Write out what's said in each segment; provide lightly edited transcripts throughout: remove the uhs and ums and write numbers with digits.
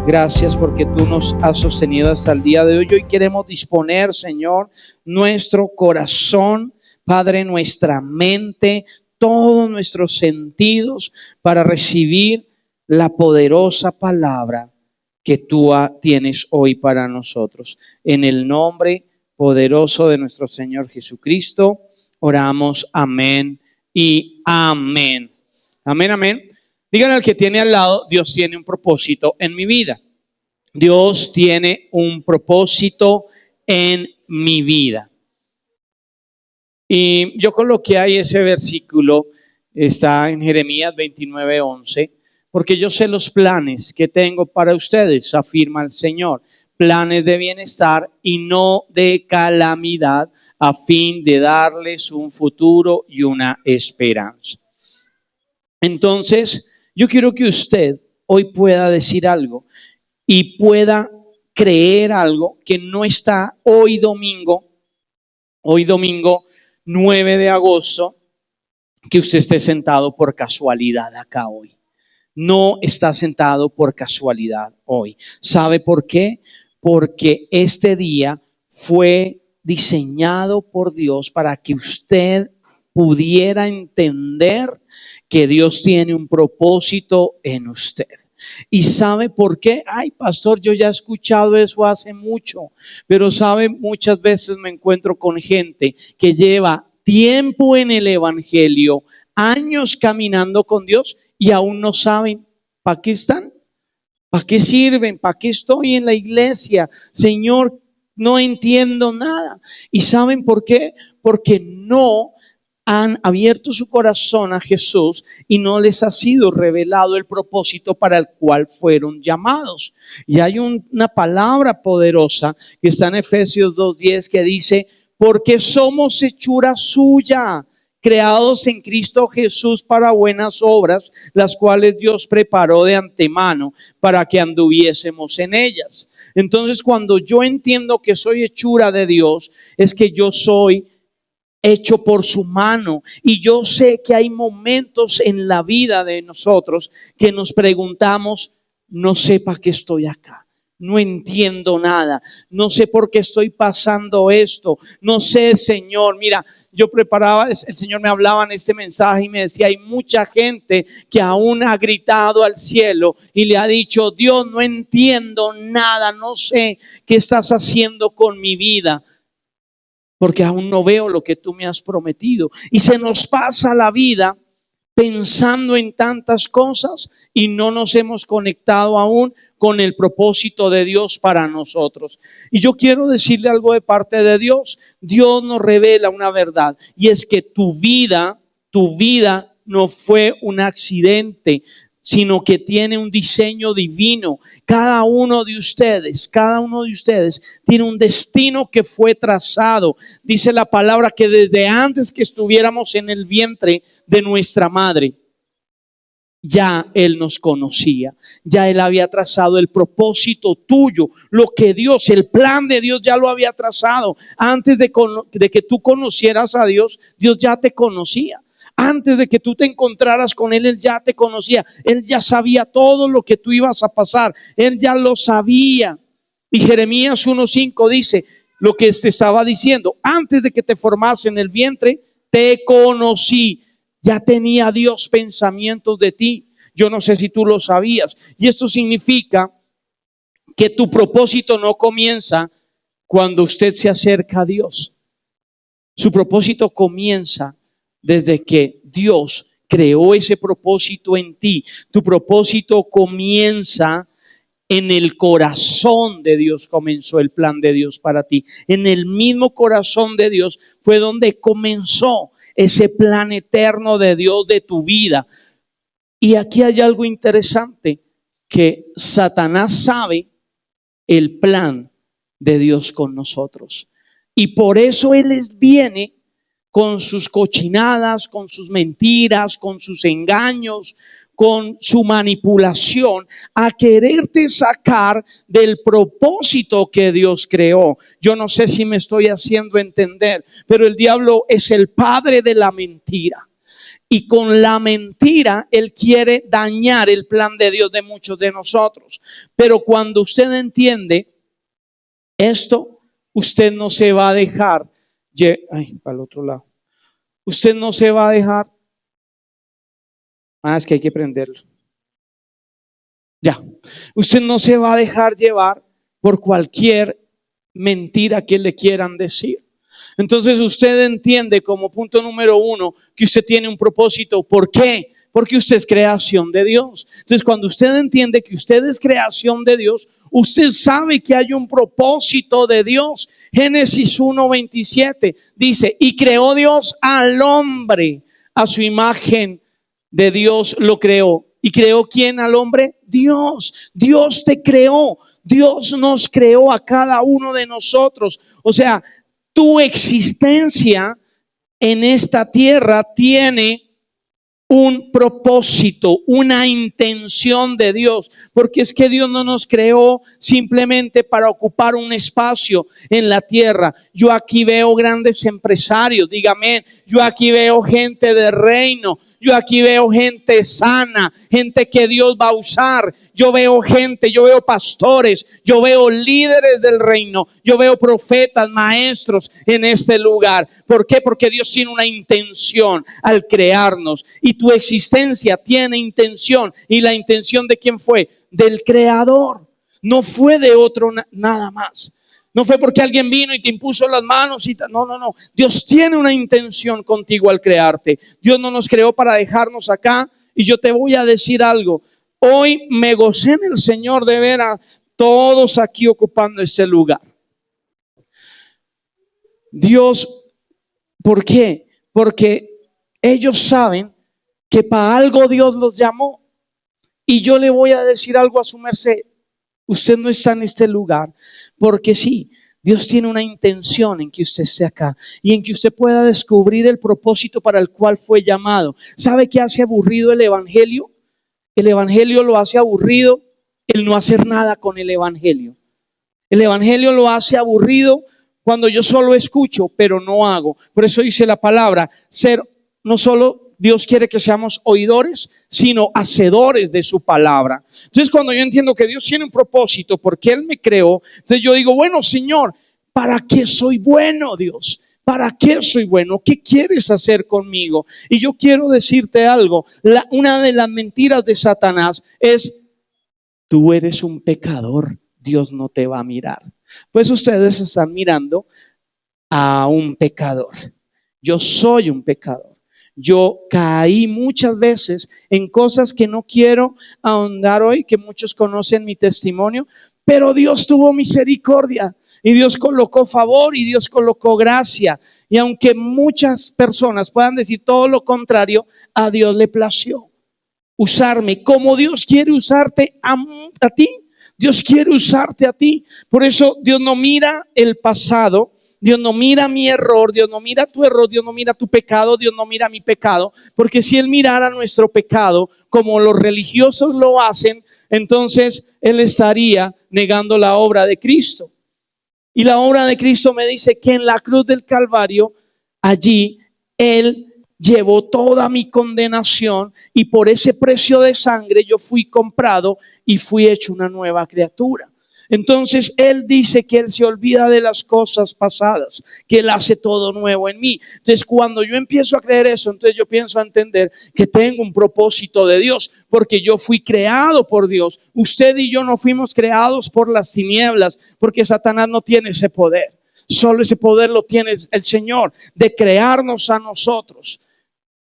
Gracias porque tú nos has sostenido hasta el día de hoy. Hoy queremos disponer, Señor, nuestro corazón, Padre, nuestra mente, todos nuestros sentidos para recibir la poderosa palabra que tú tienes hoy para nosotros. En el nombre poderoso de nuestro Señor Jesucristo, oramos. Amén y amén. Amén, amén. Díganle al que tiene al lado: Dios tiene un propósito en mi vida. Dios tiene un propósito en mi vida. Y yo coloqué ahí ese versículo, está en Jeremías 29:11, porque yo sé los planes que tengo para ustedes, afirma el Señor, planes de bienestar y no de calamidad, a fin de darles un futuro y una esperanza. Entonces, yo quiero que usted hoy pueda decir algo y pueda creer algo que no está hoy domingo 9 de agosto, que usted esté sentado por casualidad acá hoy. No está sentado por casualidad hoy. ¿Sabe por qué? Porque este día fue diseñado por Dios para que usted pudiera entender que Dios tiene un propósito en usted. ¿Y sabe por qué? Ay, pastor, yo ya he escuchado eso hace mucho. Pero sabe, muchas veces me encuentro con gente que lleva tiempo en el evangelio, años caminando con Dios y aún no saben para qué están, para qué sirven, para qué estoy en la iglesia. Señor, no entiendo nada. ¿Y saben por qué? Porque no han abierto su corazón a Jesús y no les ha sido revelado el propósito para el cual fueron llamados. Y hay una palabra poderosa que está en Efesios 2:10 que dice: porque somos hechura suya, creados en Cristo Jesús para buenas obras, las cuales Dios preparó de antemano para que anduviésemos en ellas. Entonces, cuando yo entiendo que soy hechura de Dios, es que yo soy hecho por su mano. Y yo sé que hay momentos en la vida de nosotros que nos preguntamos: no sé para qué estoy acá, no entiendo nada, no sé por qué estoy pasando esto, no sé, Señor. Mira, yo preparaba, el Señor me hablaba en este mensaje y me decía: hay mucha gente que aún ha gritado al cielo y le ha dicho: Dios, no entiendo nada, no sé qué estás haciendo con mi vida, porque aún no veo lo que tú me has prometido. Y se nos pasa la vida pensando en tantas cosas y no nos hemos conectado aún con el propósito de Dios para nosotros. Y yo quiero decirle algo de parte de Dios. Dios nos revela una verdad, y es que tu vida no fue un accidente, sino que tiene un diseño divino. Cada uno de ustedes tiene un destino que fue trazado. Dice la palabra que desde antes que estuviéramos en el vientre de nuestra madre, ya Él nos conocía, ya Él había trazado el propósito tuyo, lo que Dios, el plan de Dios ya lo había trazado. Antes de que tú conocieras a Dios, Dios ya te conocía. Antes de que tú te encontraras con Él, Él ya te conocía. Él ya sabía todo lo que tú ibas a pasar. Él ya lo sabía. Y Jeremías 1:5 dice lo que te estaba diciendo: antes de que te formase en el vientre, te conocí. Ya tenía Dios pensamientos de ti. Yo no sé si tú lo sabías. Y esto significa que tu propósito no comienza cuando usted se acerca a Dios. Su propósito comienza desde que Dios creó ese propósito en ti. Tu propósito comienza en el corazón de Dios. Comenzó el plan de Dios para ti. En el mismo corazón de Dios fue donde comenzó ese plan eterno de Dios de tu vida. Y aquí hay algo interesante, que Satanás sabe el plan de Dios con nosotros. Y por eso Él viene con sus cochinadas, con sus mentiras, con sus engaños, con su manipulación, a quererte sacar del propósito que Dios creó. Yo no sé si me estoy haciendo entender, pero el diablo es el padre de la mentira. y con la mentira Él quiere dañar el plan de Dios de muchos de nosotros. Pero cuando usted entiende esto, usted no se va a dejar, para el otro lado, usted no se va a dejar, es que hay que prenderlo. Ya, usted no se va a dejar llevar por cualquier mentira que le quieran decir. Entonces usted entiende como punto número 1 que usted tiene un propósito. ¿Por qué? Porque usted es creación de Dios. Entonces cuando usted entiende que usted es creación de Dios, usted sabe que hay un propósito de Dios. Génesis 1:27 dice, y creó Dios al hombre, a su imagen de Dios lo creó. ¿Y creó quién al hombre? Dios. Dios te creó. Dios nos creó a cada uno de nosotros. O sea, tu existencia en esta tierra tiene un propósito, una intención de Dios, porque es que Dios no nos creó simplemente para ocupar un espacio en la tierra. Yo aquí veo grandes empresarios, dígame, yo aquí veo gente de reino, yo aquí veo gente sana, gente que Dios va a usar. Yo veo gente, yo veo pastores, yo veo líderes del reino, yo veo profetas, maestros en este lugar. ¿Por qué? Porque Dios tiene una intención al crearnos y tu existencia tiene intención. ¿Y la intención de quién fue? Del Creador. No fue de otro nada más. No fue porque alguien vino y te impuso las manos y no. Dios tiene una intención contigo al crearte. Dios no nos creó para dejarnos acá. Y yo te voy a decir algo. Hoy me gocé en el Señor de ver a todos aquí ocupando este lugar. Dios, ¿por qué? Porque ellos saben que para algo Dios los llamó. Y yo le voy a decir algo a su merced. Usted no está en este lugar porque sí, Dios tiene una intención en que usted esté acá y en que usted pueda descubrir el propósito para el cual fue llamado. ¿Sabe qué hace aburrido el evangelio? El evangelio lo hace aburrido el no hacer nada con el evangelio. El evangelio lo hace aburrido cuando yo solo escucho pero no hago. Por eso dice la palabra, no solo Dios quiere que seamos oidores, sino hacedores de su palabra. Entonces cuando yo entiendo que Dios tiene un propósito porque Él me creó, entonces yo digo, bueno Señor, ¿para qué soy bueno, Dios? ¿Para qué soy bueno? ¿Qué quieres hacer conmigo? Y yo quiero decirte algo, una de las mentiras de Satanás es, tú eres un pecador, Dios no te va a mirar. Pues ustedes están mirando a un pecador. Yo soy un pecador. Yo caí muchas veces en cosas que no quiero ahondar hoy, que muchos conocen mi testimonio, pero Dios tuvo misericordia y Dios colocó favor y Dios colocó gracia. Y aunque muchas personas puedan decir todo lo contrario, a Dios le plació usarme como Dios quiere usarte a ti. Dios quiere usarte a ti. Por eso Dios no mira el pasado, Dios no mira mi error, Dios no mira tu error, Dios no mira tu pecado, Dios no mira mi pecado. Porque si Él mirara nuestro pecado como los religiosos lo hacen, entonces Él estaría negando la obra de Cristo. Y la obra de Cristo me dice que en la cruz del Calvario, allí Él llevó toda mi condenación y por ese precio de sangre yo fui comprado y fui hecho una nueva criatura. Entonces Él dice que Él se olvida de las cosas pasadas, que Él hace todo nuevo en mí. Entonces cuando yo empiezo a creer eso, entonces yo pienso a entender que tengo un propósito de Dios, porque yo fui creado por Dios. Usted y yo no fuimos creados por las tinieblas, porque Satanás no tiene ese poder. Solo ese poder lo tiene el Señor, de crearnos a nosotros.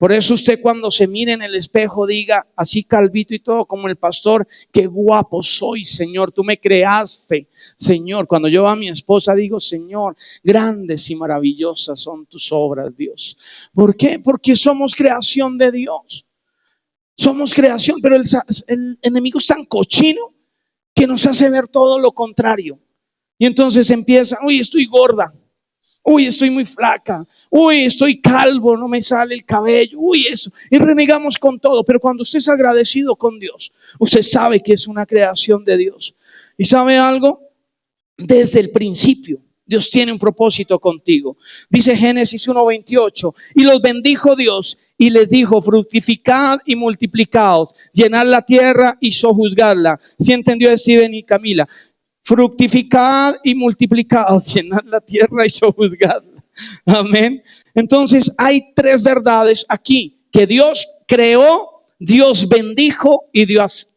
Por eso usted cuando se mire en el espejo diga, así calvito y todo como el pastor, qué guapo soy, Señor, tú me creaste, Señor. Cuando yo a mi esposa digo, Señor, grandes y maravillosas son tus obras, Dios. ¿Por qué? Porque somos creación de Dios. Somos creación, pero el enemigo es tan cochino que nos hace ver todo lo contrario. Y entonces empieza, uy, estoy gorda. Uy, estoy muy flaca. Uy, estoy calvo, no me sale el cabello. Uy, eso. Y renegamos con todo. Pero cuando usted es agradecido con Dios, usted sabe que es una creación de Dios. ¿Y sabe algo? Desde el principio, Dios tiene un propósito contigo. Dice Génesis 1:28, y los bendijo Dios y les dijo, fructificad y multiplicaos, llenad la tierra y sojuzgadla. ¿Sí entendió Steven y Camila? Fructificad y multiplicaos, llenad la tierra y sojuzgadla. Amén. Entonces hay tres verdades aquí, que Dios creó, Dios bendijo y Dios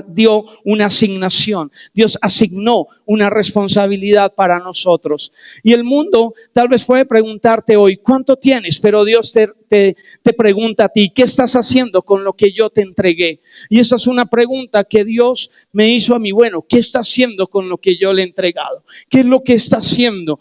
dio una asignación. Dios asignó una responsabilidad para nosotros. Y el mundo tal vez puede preguntarte hoy, ¿cuánto tienes? Pero Dios te pregunta a ti, ¿qué estás haciendo con lo que yo te entregué? Y esa es una pregunta que Dios me hizo a mí. Bueno, ¿qué está haciendo con lo que yo le he entregado? ¿Qué es lo que está haciendo?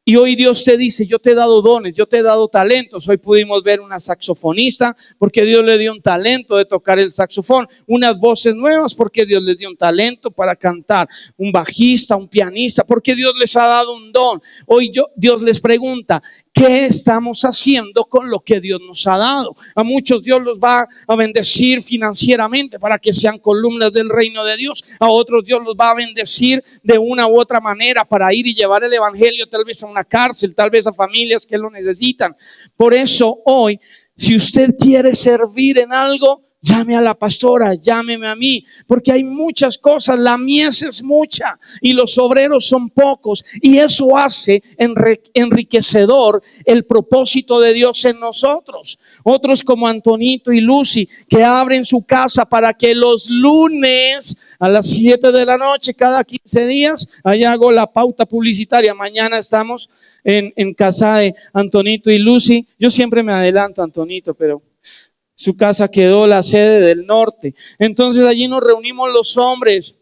Y hoy Dios te dice, yo te he dado dones, yo te he dado talentos. Hoy pudimos ver una saxofonista porque Dios le dio un talento de tocar el saxofón. Unas voces nuevas porque Dios les dio un talento para cantar. Un bajista, un pianista, porque Dios les ha dado un don. Hoy Dios les pregunta, ¿qué estamos haciendo con lo que Dios nos ha dado? A muchos Dios los va a bendecir financieramente para que sean columnas del reino de Dios. A otros Dios los va a bendecir de una u otra manera para ir y llevar el evangelio tal vez a una cárcel, tal vez a familias que lo necesitan. Por eso hoy, si usted quiere servir en algo, llame a la pastora, llámeme a mí, porque hay muchas cosas, la mies es mucha y los obreros son pocos, y eso hace enriquecedor el propósito de Dios en nosotros. Otros como Antonito y Lucy, que abren su casa para que los lunes a las 7 de la noche, cada 15 días, allá hago la pauta publicitaria. Mañana estamos en casa de Antonito y Lucy. Yo siempre me adelanto, Antonito, pero su casa quedó la sede del norte. Entonces allí nos reunimos los hombres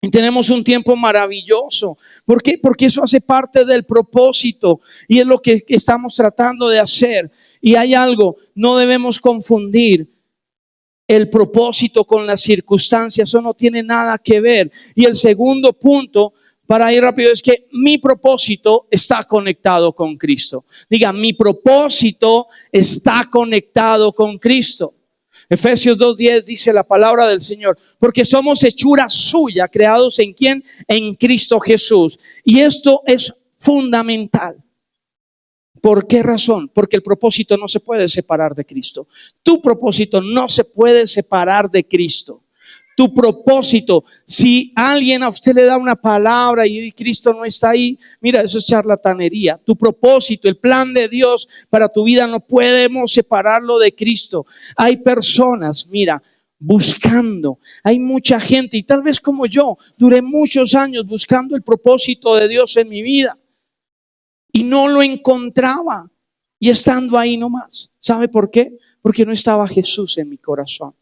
y tenemos un tiempo maravilloso. ¿Por qué? Porque eso hace parte del propósito y es lo que estamos tratando de hacer. Y hay algo, no debemos confundir el propósito con las circunstancias. Eso no tiene nada que ver. Y el segundo punto, para ir rápido, es que mi propósito está conectado con Cristo. Diga, mi propósito está conectado con Cristo. Efesios 2:10 dice la palabra del Señor, porque somos hechura suya, creados ¿en quién? En Cristo Jesús. Y esto es fundamental. ¿Por qué razón? Porque el propósito no se puede separar de Cristo. Tu propósito no se puede separar de Cristo. Tu propósito, si alguien a usted le da una palabra y Cristo no está ahí, mira, eso es charlatanería. Tu propósito, el plan de Dios para tu vida, no podemos separarlo de Cristo. Hay personas, mira, buscando, hay mucha gente, y tal vez como yo, duré muchos años buscando el propósito de Dios en mi vida y no lo encontraba, y estando ahí nomás. ¿Sabe por qué? Porque no estaba Jesús en mi corazón.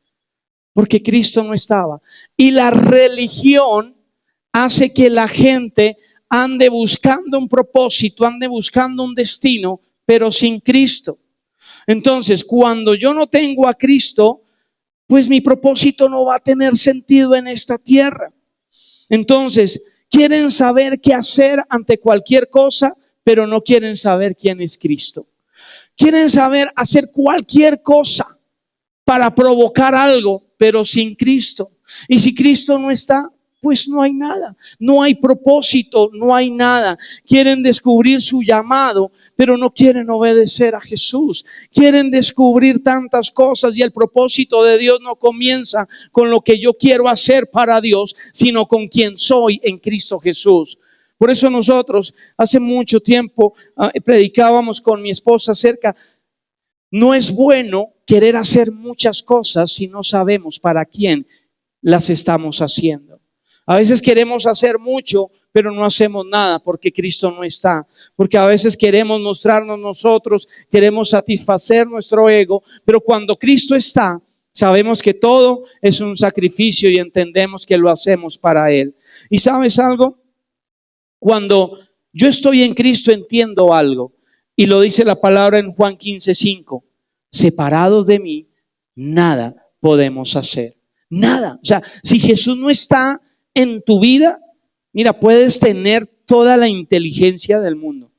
Porque Cristo no estaba. Y la religión hace que la gente ande buscando un propósito, ande buscando un destino, pero sin Cristo. Entonces, cuando yo no tengo a Cristo, pues mi propósito no va a tener sentido en esta tierra. Entonces, quieren saber qué hacer ante cualquier cosa, pero no quieren saber quién es Cristo. Quieren saber hacer cualquier cosa para provocar algo, pero sin Cristo. Y si Cristo no está, pues no hay nada, no hay propósito, no hay nada. Quieren descubrir su llamado, pero no quieren obedecer a Jesús. Quieren descubrir tantas cosas y el propósito de Dios no comienza con lo que yo quiero hacer para Dios, sino con quien soy en Cristo Jesús. Por eso nosotros hace mucho tiempo predicábamos con mi esposa acerca. No es bueno querer hacer muchas cosas si no sabemos para quién las estamos haciendo. A veces queremos hacer mucho, pero no hacemos nada porque Cristo no está. Porque a veces queremos mostrarnos nosotros, queremos satisfacer nuestro ego, pero cuando Cristo está, sabemos que todo es un sacrificio y entendemos que lo hacemos para Él. ¿Y sabes algo? Cuando yo estoy en Cristo entiendo algo. Y lo dice la palabra en Juan 15:5. Separados de mí, nada podemos hacer. Nada. O sea, si Jesús no está en tu vida, mira, puedes tener toda la inteligencia del mundo,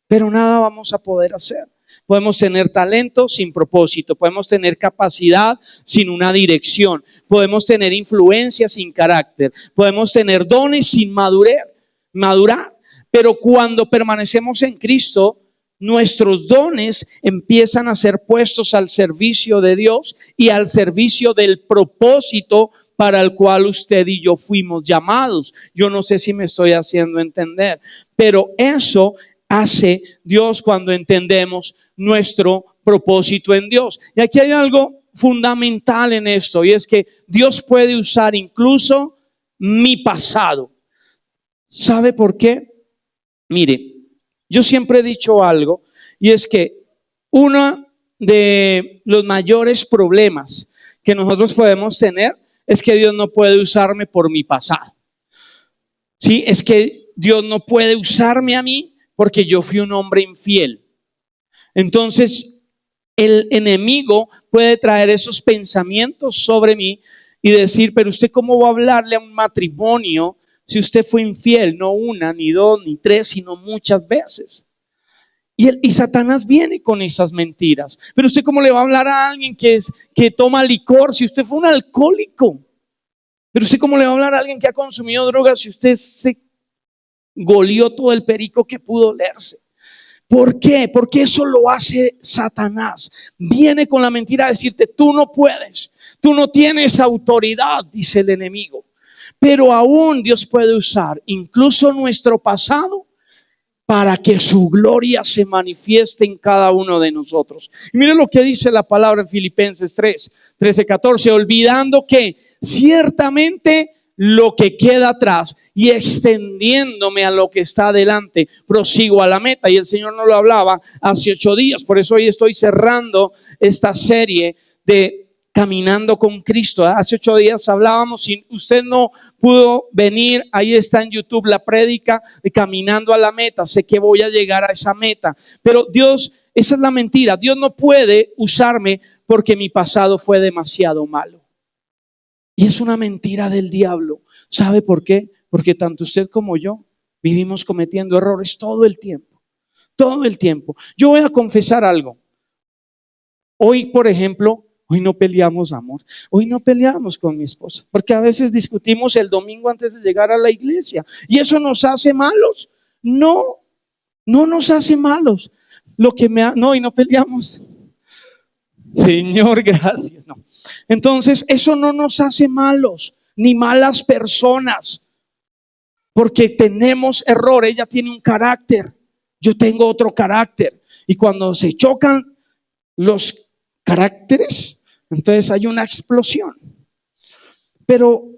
pero nada vamos a poder hacer. Podemos tener talento sin propósito, podemos tener capacidad sin una dirección, podemos tener influencia sin carácter, podemos tener dones sin madurar. Pero cuando permanecemos en Cristo, nuestros dones empiezan a ser puestos al servicio de Dios y al servicio del propósito para el cual usted y yo fuimos llamados. Yo no sé si me estoy haciendo entender, pero eso hace Dios cuando entendemos nuestro propósito en Dios. Y aquí hay algo fundamental en esto, y es que Dios puede usar incluso mi pasado. ¿Sabe por qué? Mire, yo siempre he dicho algo, y es que uno de los mayores problemas que nosotros podemos tener es que Dios no puede usarme por mi pasado. Sí, es que Dios no puede usarme a mí porque yo fui un hombre infiel. Entonces, el enemigo puede traer esos pensamientos sobre mí y decir, pero usted cómo va a hablarle a un matrimonio si usted fue infiel, no una, ni dos, ni tres, sino muchas veces. Y Satanás viene con esas mentiras. Pero usted cómo le va a hablar a alguien que toma licor si usted fue un alcohólico. Pero usted cómo le va a hablar a alguien que ha consumido drogas si usted se goleó todo el perico que pudo olerse. ¿Por qué? Porque eso lo hace Satanás. Viene con la mentira a decirte, tú no puedes, tú no tienes autoridad, dice el enemigo. Pero aún Dios puede usar incluso nuestro pasado para que su gloria se manifieste en cada uno de nosotros. Y miren lo que dice la palabra en Filipenses 13:14, olvidando que ciertamente lo que queda atrás y extendiéndome a lo que está adelante, prosigo a la meta. Y el Señor nos lo hablaba hace 8 días. Por eso hoy estoy cerrando esta serie de Caminando con Cristo. Hace 8 días hablábamos, si usted no pudo venir, ahí está en YouTube la prédica de Caminando a la meta. Sé que voy a llegar a esa meta, pero Dios, esa es la mentira. Dios no puede usarme porque mi pasado fue demasiado malo. Y es una mentira del diablo. ¿Sabe por qué? Porque tanto usted como yo vivimos cometiendo errores todo el tiempo. Todo el tiempo. Yo voy a confesar algo. Hoy, por ejemplo, hoy no peleamos, amor. Hoy no peleamos con mi esposa. Porque a veces discutimos el domingo antes de llegar a la iglesia. ¿Y eso nos hace malos? No, no nos hace malos. No, y no peleamos. Señor, gracias. No. Entonces, eso no nos hace malos, ni malas personas. Porque tenemos error. Ella tiene un carácter. Yo tengo otro carácter. Y cuando se chocan los caracteres, entonces hay una explosión. Pero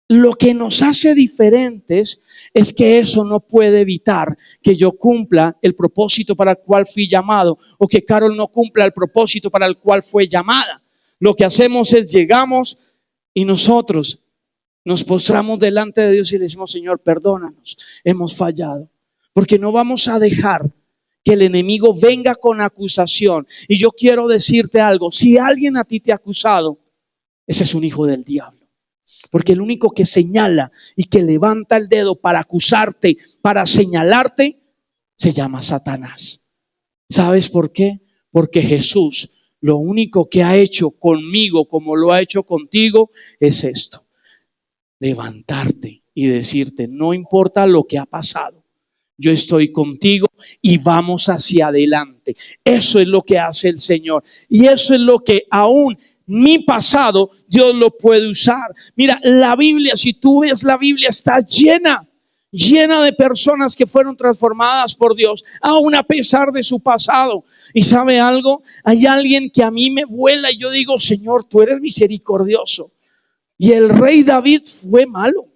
lo que nos hace diferentes es que eso no puede evitar que yo cumpla el propósito para el cual fui llamado, o que Carol no cumpla el propósito para el cual fue llamada. Lo que hacemos es llegamos y nosotros nos postramos delante de Dios y le decimos, Señor, perdónanos, hemos fallado. Porque no vamos a dejar que el enemigo venga con acusación. Y yo quiero decirte algo, si alguien a ti te ha acusado, ese es un hijo del diablo. Porque el único que señala y que levanta el dedo para acusarte, para señalarte, se llama Satanás. ¿Sabes por qué? Porque Jesús lo único que ha hecho conmigo, como lo ha hecho contigo, es esto: levantarte y decirte, no importa lo que ha pasado, yo estoy contigo y vamos hacia adelante. Eso es lo que hace el Señor. Y eso es lo que aún mi pasado Dios lo puede usar. Mira, la Biblia, si tú ves la Biblia, está llena de personas que fueron transformadas por Dios, aún a pesar de su pasado. Y ¿sabe algo? Hay alguien que a mí me vuela y yo digo, Señor, tú eres misericordioso. Y el rey David fue malo.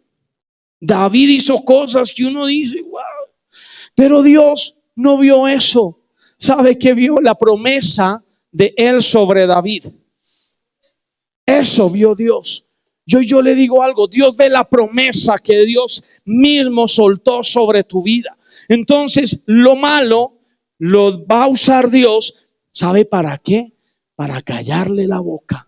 David hizo cosas que uno dice, wow. Pero Dios no vio eso. ¿Sabe qué vio? La promesa de él sobre David. Eso vio Dios. Yo le digo algo, Dios ve la promesa que Dios mismo soltó sobre tu vida. Entonces, lo malo lo va a usar Dios. ¿Sabe para qué? Para callarle la boca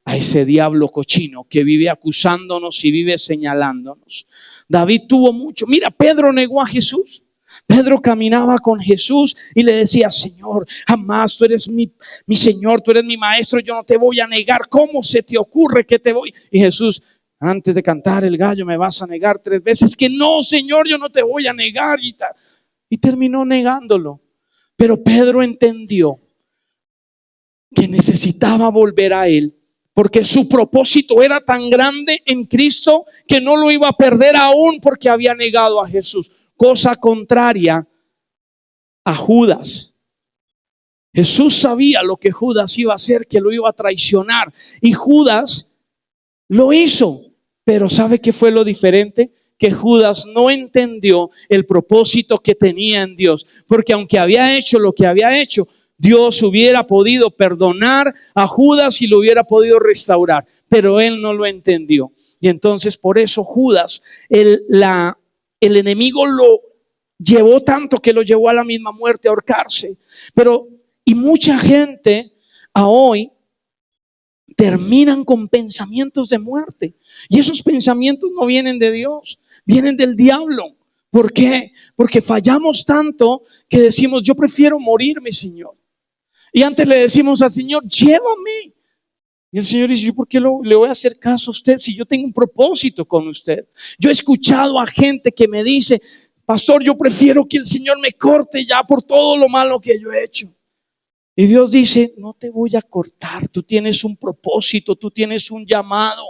a ese diablo cochino que vive acusándonos y vive señalándonos. David tuvo mucho. Mira, Pedro negó a Jesús. Pedro caminaba con Jesús y le decía, Señor, jamás, tú eres mi Señor, tú eres mi maestro, yo no te voy a negar. ¿Cómo se te ocurre que te voy? Y Jesús, antes de cantar el gallo me vas a negar 3 veces. Que no, Señor, yo no te voy a negar. Y terminó negándolo. Pero Pedro entendió que necesitaba volver a Él, porque su propósito era tan grande en Cristo que no lo iba a perder aún porque había negado a Jesús. Cosa contraria a Judas. Jesús sabía lo que Judas iba a hacer, que lo iba a traicionar. Y Judas lo hizo. Pero ¿sabe qué fue lo diferente? Que Judas no entendió el propósito que tenía en Dios. Porque aunque había hecho lo que había hecho, Dios hubiera podido perdonar a Judas y lo hubiera podido restaurar. Pero él no lo entendió. Y entonces por eso Judas, el enemigo lo llevó tanto que lo llevó a la misma muerte, a ahorcarse. Y mucha gente a hoy terminan con pensamientos de muerte. Y esos pensamientos no vienen de Dios, vienen del diablo. ¿Por qué? Porque fallamos tanto que decimos, yo prefiero morirme, Señor. Y antes le decimos al Señor, llévame. Y el Señor dice, ¿yo por qué le voy a hacer caso a usted si yo tengo un propósito con usted? Yo he escuchado a gente que me dice, pastor, yo prefiero que el Señor me corte ya por todo lo malo que yo he hecho. Y Dios dice, no te voy a cortar, tú tienes un propósito, tú tienes un llamado,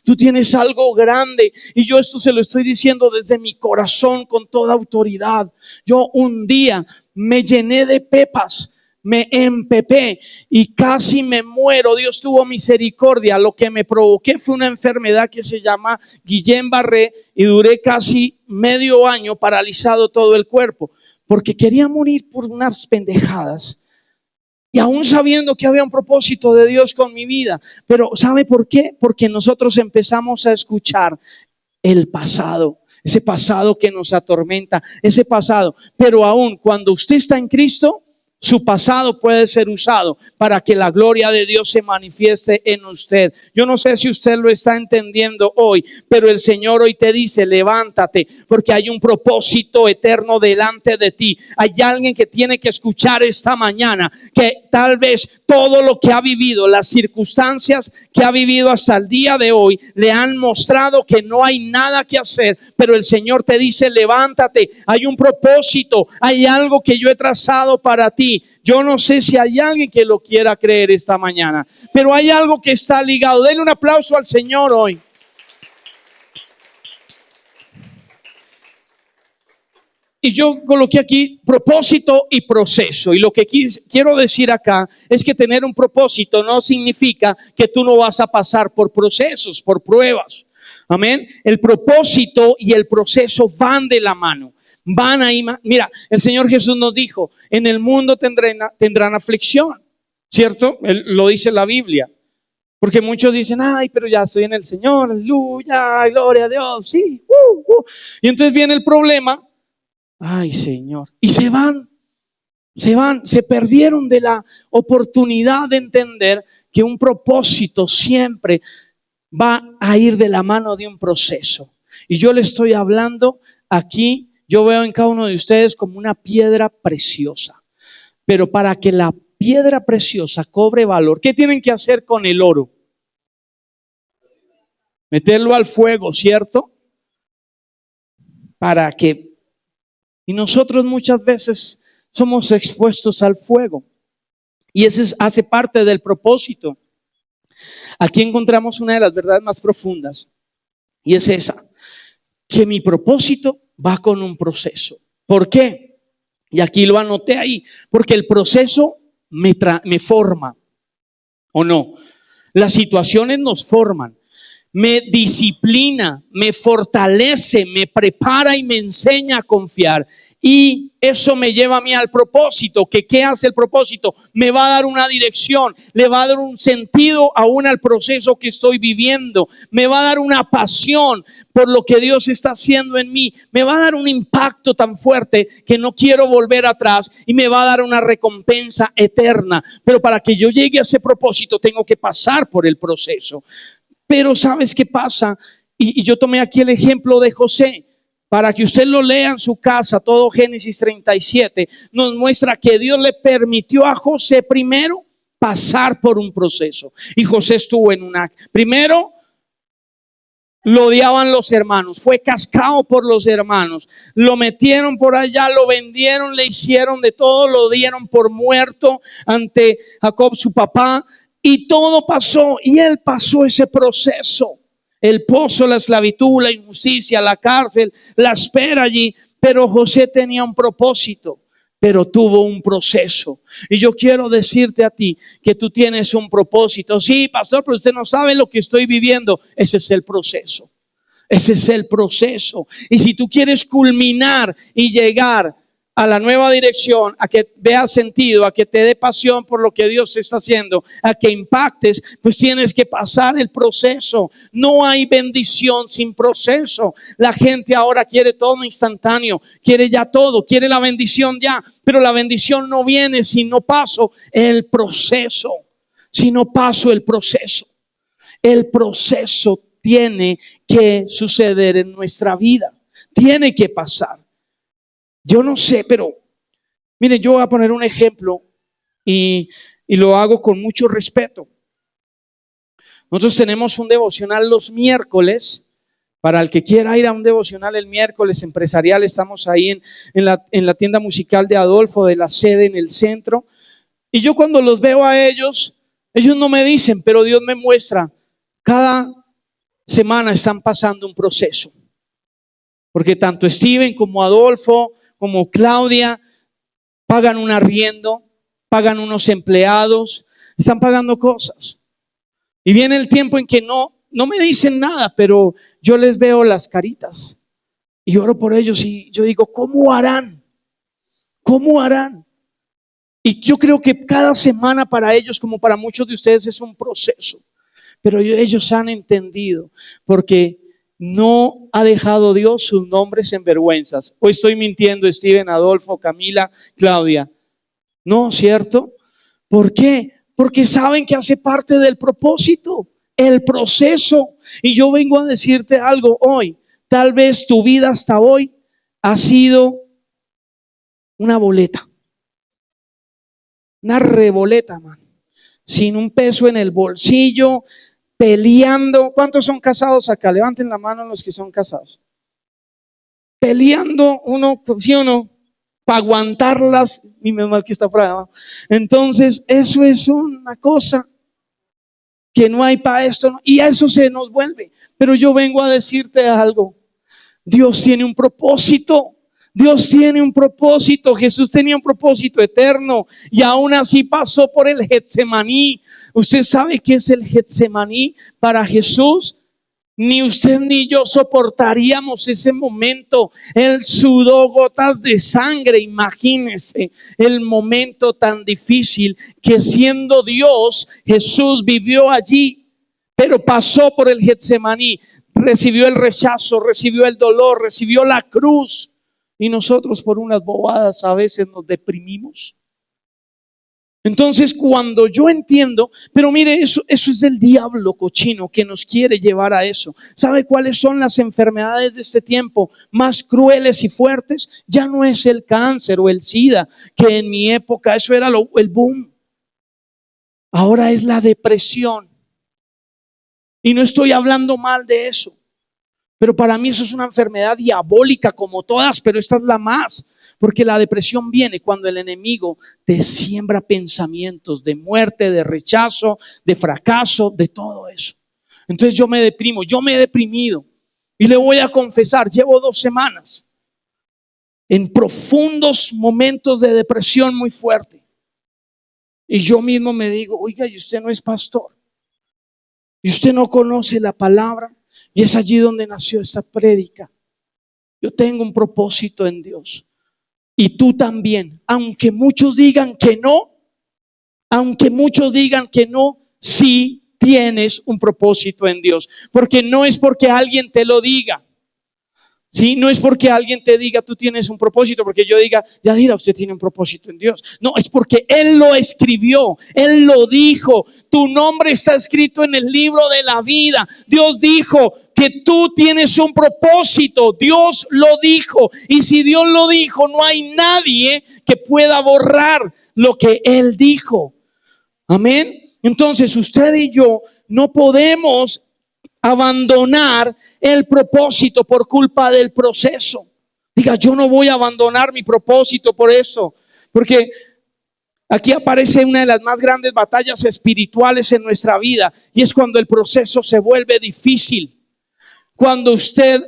tú tienes algo grande. Y yo esto se lo estoy diciendo desde mi corazón con toda autoridad. Yo un día me llené de pepas, me empepé y casi me muero. Dios tuvo misericordia. Lo que me provoqué fue una enfermedad que se llama Guillain-Barré y duré casi medio año paralizado todo el cuerpo porque quería morir por unas pendejadas. Y aún sabiendo que había un propósito de Dios con mi vida. Pero ¿sabe por qué? Porque nosotros empezamos a escuchar el pasado. Ese pasado que nos atormenta. Ese pasado. Pero aún cuando usted está en Cristo, su pasado puede ser usado para que la gloria de Dios se manifieste en usted. Yo no sé si usted lo está entendiendo hoy, pero el Señor hoy te dice, levántate, porque hay un propósito eterno delante de ti. Hay alguien que tiene que escuchar esta mañana, que tal vez todo lo que ha vivido, las circunstancias que ha vivido hasta el día de hoy, le han mostrado que no hay nada que hacer, pero el Señor te dice, levántate, hay un propósito, hay algo que yo he trazado para ti. Yo no sé si hay alguien que lo quiera creer esta mañana, pero hay algo que está ligado. Denle un aplauso al Señor hoy. Y yo coloqué aquí propósito y proceso. Y lo que quiero decir acá es que tener un propósito no significa que tú no vas a pasar por procesos, por pruebas. Amén. El propósito y el proceso van de la mano. Van ahí. Mira, el Señor Jesús nos dijo, en el mundo tendrán aflicción, ¿cierto? Lo dice la Biblia. Porque muchos dicen, ay, pero ya estoy en el Señor, aleluya, gloria a Dios, sí. Y entonces viene el problema, ay, Señor, y se perdieron de la oportunidad de entender que un propósito siempre va a ir de la mano de un proceso. Y yo le estoy hablando aquí. Yo veo en cada uno de ustedes como una piedra preciosa. Pero para que la piedra preciosa cobre valor, ¿qué tienen que hacer con el oro? Meterlo al fuego, ¿cierto? Y nosotros muchas veces somos expuestos al fuego. Y ese hace parte del propósito. Aquí encontramos una de las verdades más profundas. Y es esa, que mi propósito va con un proceso. ¿Por qué? Y aquí lo anoté ahí, porque el proceso me forma, ¿o no? Las situaciones nos forman, me disciplina, me fortalece, me prepara y me enseña a confiar. Y eso me lleva a mí al propósito. ¿Qué hace el propósito? Me va a dar una dirección, le va a dar un sentido aún al proceso que estoy viviendo. Me va a dar una pasión por lo que Dios está haciendo en mí. Me va a dar un impacto tan fuerte que no quiero volver atrás y me va a dar una recompensa eterna. Pero para que yo llegue a ese propósito tengo que pasar por el proceso. Pero ¿sabes qué pasa? Y yo tomé aquí el ejemplo de José. Para que usted lo lea en su casa, todo Génesis 37 nos muestra que Dios le permitió a José primero pasar por un proceso. Y José estuvo primero lo odiaban los hermanos, fue cascado por los hermanos, lo metieron por allá, lo vendieron, le hicieron de todo, lo dieron por muerto ante Jacob, su papá, y todo pasó, y él pasó ese proceso, el pozo, la esclavitud, la injusticia, la cárcel, la espera allí, pero José tenía un propósito. Pero tuvo un proceso. Y yo quiero decirte a ti que tú tienes un propósito. Sí, pastor, pero usted no sabe lo que estoy viviendo. Ese es el proceso. Ese es el proceso. Y si tú quieres culminar y llegar a la nueva dirección, a que veas sentido, a que te dé pasión por lo que Dios te está haciendo, a que impactes, pues tienes que pasar el proceso. No hay bendición sin proceso. La gente ahora quiere todo instantáneo, quiere ya todo, quiere la bendición ya, pero la bendición no viene si no paso el proceso. Si no paso el proceso. El proceso tiene que suceder en nuestra vida. Tiene que pasar. Yo no sé, pero miren, yo voy a poner un ejemplo y lo hago con mucho respeto. Nosotros tenemos un devocional los miércoles. Para el que quiera ir a un devocional el miércoles empresarial, estamos ahí en la tienda musical de Adolfo, de la sede en el centro. Y yo cuando los veo a ellos no me dicen, pero Dios me muestra. Cada semana están pasando un proceso. Porque tanto Steven como Adolfo, como Claudia, pagan un arriendo, pagan unos empleados, están pagando cosas. Y viene el tiempo en que no me dicen nada, pero yo les veo las caritas y oro por ellos y yo digo, ¿cómo harán? ¿Cómo harán? Y yo creo que cada semana para ellos, como para muchos de ustedes, es un proceso. Pero ellos han entendido, porque no ha dejado Dios sus nombres en vergüenzas. Hoy estoy mintiendo, Steven, Adolfo, Camila, Claudia. No, ¿cierto? ¿Por qué? Porque saben que hace parte del propósito, el proceso. Y yo vengo a decirte algo hoy. Tal vez tu vida hasta hoy ha sido una boleta, una reboleta, man, sin un peso en el bolsillo, peleando. ¿Cuántos son casados acá? Levanten la mano los que son casados. Peleando uno, ¿sí o no? Para aguantarlas, y menos mal que está por allá. Entonces, eso es una cosa que no hay para esto, ¿no? Y a eso se nos vuelve. Pero yo vengo a decirte algo. Dios tiene un propósito. Dios tiene un propósito. Jesús tenía un propósito eterno y aún así pasó por el Getsemaní. ¿Usted sabe qué es el Getsemaní para Jesús? Ni usted ni yo soportaríamos ese momento. Él sudó gotas de sangre. Imagínese el momento tan difícil que siendo Dios, Jesús vivió allí, pero pasó por el Getsemaní. Recibió el rechazo, recibió el dolor, recibió la cruz. Y nosotros por unas bobadas a veces nos deprimimos. Entonces cuando yo entiendo, pero mire, eso es del diablo cochino que nos quiere llevar a eso. ¿Sabe cuáles son las enfermedades de este tiempo más crueles y fuertes? Ya no es el cáncer o el SIDA, que en mi época eso era el boom. Ahora es la depresión. Y no estoy hablando mal de eso. Pero para mí eso es una enfermedad diabólica como todas, pero esta es la más. Porque la depresión viene cuando el enemigo te siembra pensamientos de muerte, de rechazo, de fracaso, de todo eso. Entonces yo me deprimo, yo me he deprimido. Y le voy a confesar, llevo 2 semanas en profundos momentos de depresión muy fuerte. Y yo mismo me digo, oiga, y usted no es pastor. Y usted no conoce la palabra. Y es allí donde nació esa prédica. Yo tengo un propósito en Dios. Y tú también. Aunque muchos digan que no, sí tienes un propósito en Dios. Porque no es porque alguien te lo diga. ¿Sí? No es porque alguien te diga tú tienes un propósito, porque yo diga, Yadira, usted tiene un propósito en Dios. No, es porque Él lo escribió, Él lo dijo. Tu nombre está escrito en el libro de la vida. Dios dijo que tú tienes un propósito. Dios lo dijo. Y si Dios lo dijo, no hay nadie que pueda borrar lo que Él dijo. Amén. Entonces usted y yo no podemos abandonar el propósito por culpa del proceso. Diga, yo no voy a abandonar mi propósito por eso, porque aquí aparece una de las más grandes batallas espirituales en nuestra vida, y es cuando el proceso se vuelve difícil, cuando usted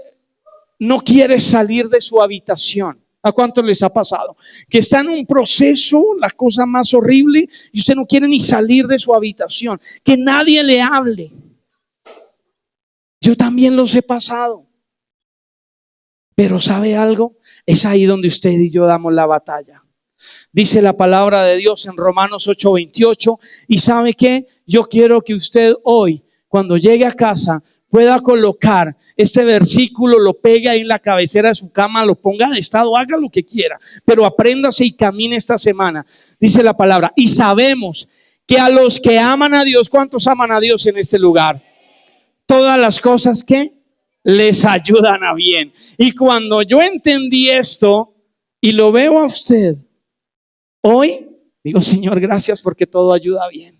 no quiere salir de su habitación. ¿A cuántos les ha pasado? Que está en un proceso, la cosa más horrible, y usted no quiere ni salir de su habitación, que nadie le hable. Yo también los he pasado. Pero ¿sabe algo? Es ahí donde usted y yo damos la batalla. Dice la palabra de Dios en Romanos 8:28. ¿Y sabe qué? Yo quiero que usted hoy, cuando llegue a casa, pueda colocar este versículo, lo pegue ahí en la cabecera de su cama, lo ponga de estado, haga lo que quiera, pero apréndase y camine esta semana. Dice la palabra, y sabemos que a los que aman a Dios, ¿cuántos aman a Dios en este lugar? Todas las cosas que les ayudan a bien. Y cuando yo entendí esto y lo veo a usted hoy, digo, Señor, gracias porque todo ayuda bien.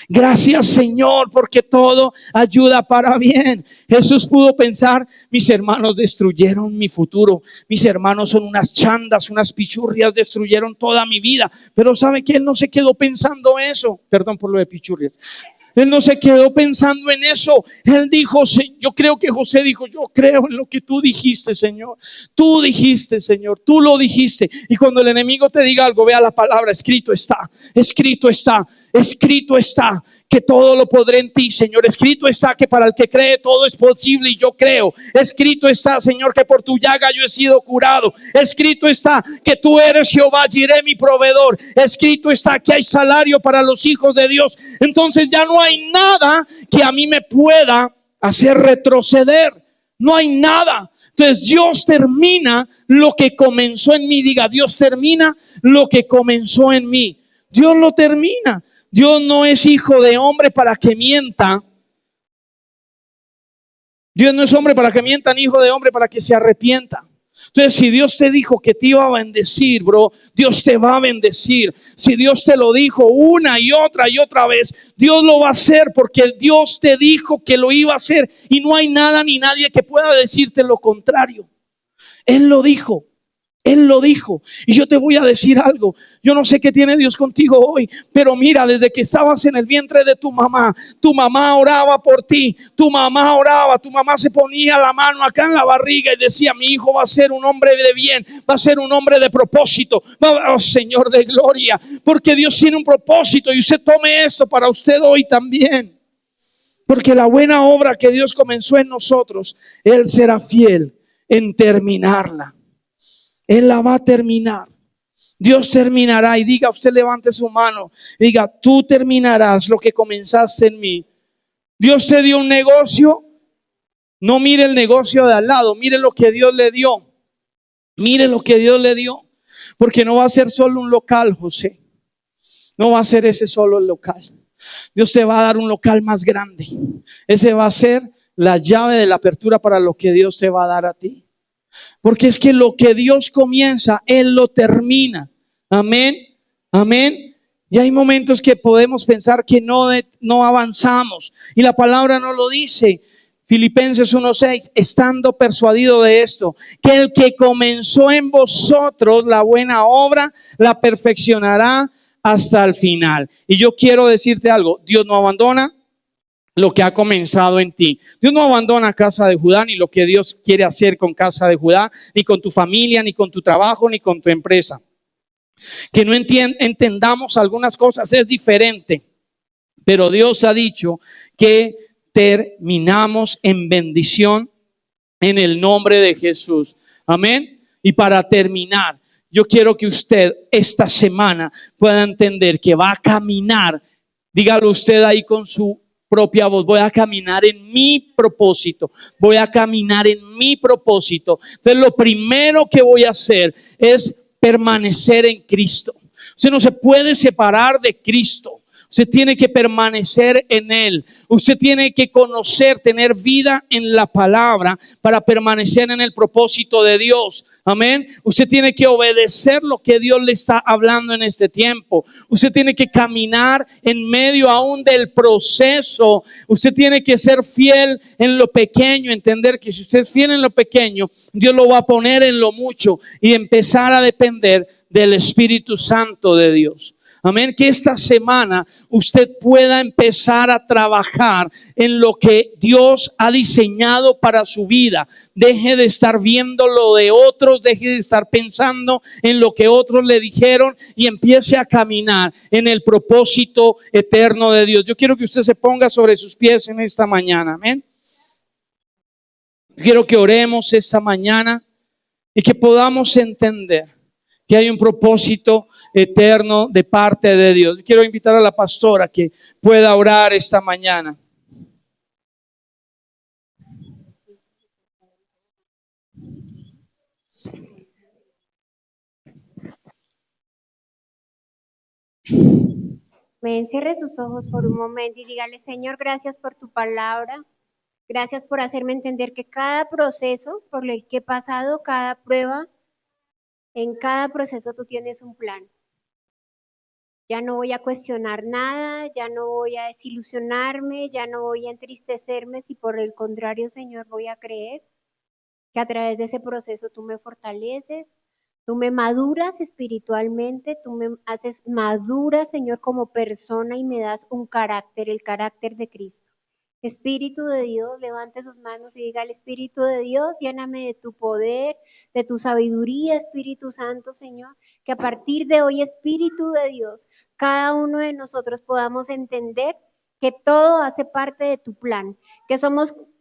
Gracias, Señor, porque todo ayuda para bien. Jesús pudo pensar, mis hermanos destruyeron mi futuro, mis hermanos son unas chandas, unas pichurrias, destruyeron toda mi vida. Pero ¿sabe qué? Él no se quedó pensando eso. Perdón por lo de pichurrias. Él no se quedó pensando en eso. Él dijo, yo creo que José dijo, yo creo en lo que tú dijiste, Señor. Tú dijiste, Señor, tú lo dijiste. Y cuando el enemigo te diga algo, vea la palabra, escrito está, escrito está. Escrito está que todo lo podré en ti, Señor. Escrito está que para el que cree todo es posible, y yo creo. Escrito está, Señor, que por tu llaga yo he sido curado. Escrito está que tú eres Jehová Jireh, mi proveedor. Escrito está que hay salario para los hijos de Dios. Entonces ya no hay nada que a mí me pueda hacer retroceder. No hay nada. Entonces Dios termina lo que comenzó en mí. Diga, Dios termina lo que comenzó en mí. Dios lo termina. Dios no es hijo de hombre para que mienta. Dios no es hombre para que mienta, ni hijo de hombre para que se arrepienta. Entonces, si Dios te dijo que te iba a bendecir, bro, Dios te va a bendecir. Si Dios te lo dijo una y otra vez, Dios lo va a hacer, porque Dios te dijo que lo iba a hacer. Y no hay nada ni nadie que pueda decirte lo contrario. Él lo dijo. Él lo dijo. Y yo te voy a decir algo. Yo no sé qué tiene Dios contigo hoy, pero mira, desde que estabas en el vientre de tu mamá oraba por ti. Tu mamá oraba, tu mamá se ponía la mano acá en la barriga y decía, mi hijo va a ser un hombre de bien, va a ser un hombre de propósito. Oh, Señor de gloria, porque Dios tiene un propósito, y usted tome esto para usted hoy también. Porque la buena obra que Dios comenzó en nosotros, Él será fiel en terminarla. Él la va a terminar. Dios terminará. Y diga, usted levante su mano, diga, tú terminarás lo que comenzaste en mí. Dios te dio un negocio. No mire el negocio de al lado, mire lo que Dios le dio. Mire lo que Dios le dio. Porque no va a ser solo un local, José. No va a ser ese solo el local. Dios te va a dar un local más grande. Ese va a ser la llave de la apertura para lo que Dios te va a dar a ti. Porque es que lo que Dios comienza, Él lo termina. Amén, amén. Y hay momentos que podemos pensar que no avanzamos. Y la palabra nos lo dice. Filipenses 1:6, estando persuadido de esto, que el que comenzó en vosotros la buena obra, la perfeccionará hasta el final. Y yo quiero decirte algo, Dios no abandona lo que ha comenzado en ti. Dios no abandona Casa de Judá, ni lo que Dios quiere hacer con Casa de Judá, ni con tu familia, ni con tu trabajo, ni con tu empresa. Que no entendamos algunas cosas es diferente, pero Dios ha dicho que terminamos en bendición en el nombre de Jesús. Amén. Y para terminar, yo quiero que usted esta semana pueda entender que va a caminar. Dígalo usted ahí con su propia voz, voy a caminar en mi propósito, voy a caminar en mi propósito. Entonces lo primero que voy a hacer es permanecer en Cristo. Usted no se puede separar de Cristo. Usted tiene que permanecer en Él. Usted tiene que conocer, tener vida en la palabra para permanecer en el propósito de Dios. Amén. Usted tiene que obedecer lo que Dios le está hablando en este tiempo. Usted tiene que caminar en medio aún del proceso. Usted tiene que ser fiel en lo pequeño, entender que si usted es fiel en lo pequeño, Dios lo va a poner en lo mucho y empezar a depender del Espíritu Santo de Dios. Amén, que esta semana usted pueda empezar a trabajar en lo que Dios ha diseñado para su vida. Deje de estar viendo lo de otros, deje de estar pensando en lo que otros le dijeron y empiece a caminar en el propósito eterno de Dios. Yo quiero que usted se ponga sobre sus pies en esta mañana. Amén. Quiero que oremos esta mañana y que podamos entender que hay un propósito eterno de parte de Dios. Quiero invitar a la pastora que pueda orar esta mañana. Me encierre sus ojos por un momento y dígale: Señor, gracias por tu palabra. Gracias por hacerme entender que cada proceso por el que he pasado, cada prueba, en cada proceso tú tienes un plan. Ya no voy a cuestionar nada, ya no voy a desilusionarme, ya no voy a entristecerme, si por el contrario, Señor, voy a creer que a través de ese proceso tú me fortaleces, tú me maduras espiritualmente, tú me haces madura, Señor, como persona y me das un carácter, el carácter de Cristo. Espíritu de Dios, levante sus manos y diga: al Espíritu de Dios, lléname de tu poder, de tu sabiduría, Espíritu Santo, Señor. Que a partir de hoy, Espíritu de Dios, cada uno de nosotros podamos entender que todo hace parte de tu plan, que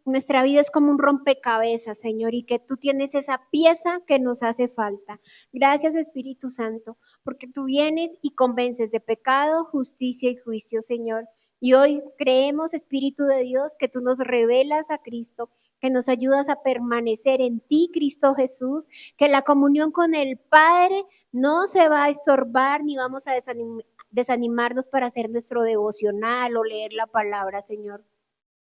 nuestra vida es como un rompecabezas, Señor, y que tú tienes esa pieza que nos hace falta. Gracias, Espíritu Santo, porque tú vienes y convences de pecado, justicia y juicio, Señor. Y hoy creemos, Espíritu de Dios, que tú nos revelas a Cristo, que nos ayudas a permanecer en ti, Cristo Jesús, que la comunión con el Padre no se va a estorbar ni vamos a desanimarnos para hacer nuestro devocional o leer la palabra, Señor,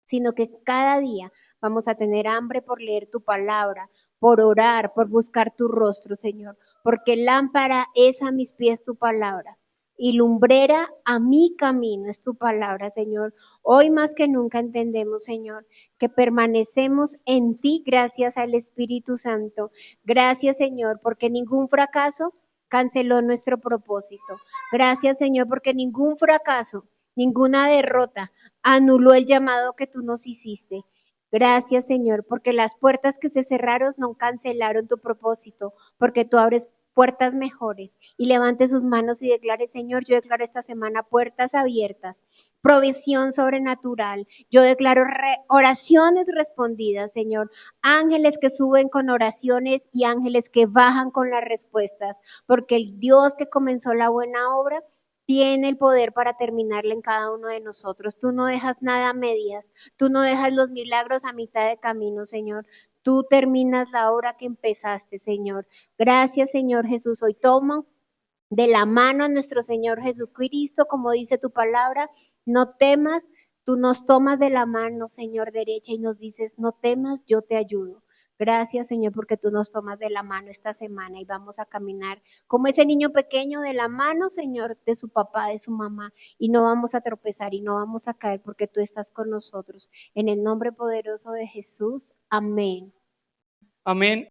sino que cada día vamos a tener hambre por leer tu palabra, por orar, por buscar tu rostro, Señor, porque lámpara es a mis pies tu palabra y lumbrera a mi camino es tu palabra, Señor. Hoy más que nunca entendemos, Señor, que permanecemos en ti gracias al Espíritu Santo. Gracias, Señor, porque ningún fracaso canceló nuestro propósito. Gracias, Señor, porque ningún fracaso, ninguna derrota anuló el llamado que tú nos hiciste. Gracias, Señor, porque las puertas que se cerraron no cancelaron tu propósito, porque tú abres puertas mejores. Y levante sus manos y declare: Señor, yo declaro esta semana puertas abiertas, provisión sobrenatural. Yo declaro oraciones respondidas, Señor. Ángeles que suben con oraciones y ángeles que bajan con las respuestas, porque el Dios que comenzó la buena obra tiene el poder para terminarla en cada uno de nosotros. Tú no dejas nada a medias, tú no dejas los milagros a mitad de camino, Señor. Tú terminas la obra que empezaste, Señor. Gracias, Señor Jesús. Hoy tomo de la mano a nuestro Señor Jesucristo, como dice tu palabra: no temas, tú nos tomas de la mano, Señor, derecha, y nos dices: no temas, yo te ayudo. Gracias, Señor, porque tú nos tomas de la mano esta semana y vamos a caminar como ese niño pequeño de la mano, Señor, de su papá, de su mamá, y no vamos a tropezar y no vamos a caer porque tú estás con nosotros. En el nombre poderoso de Jesús, amén. Amén.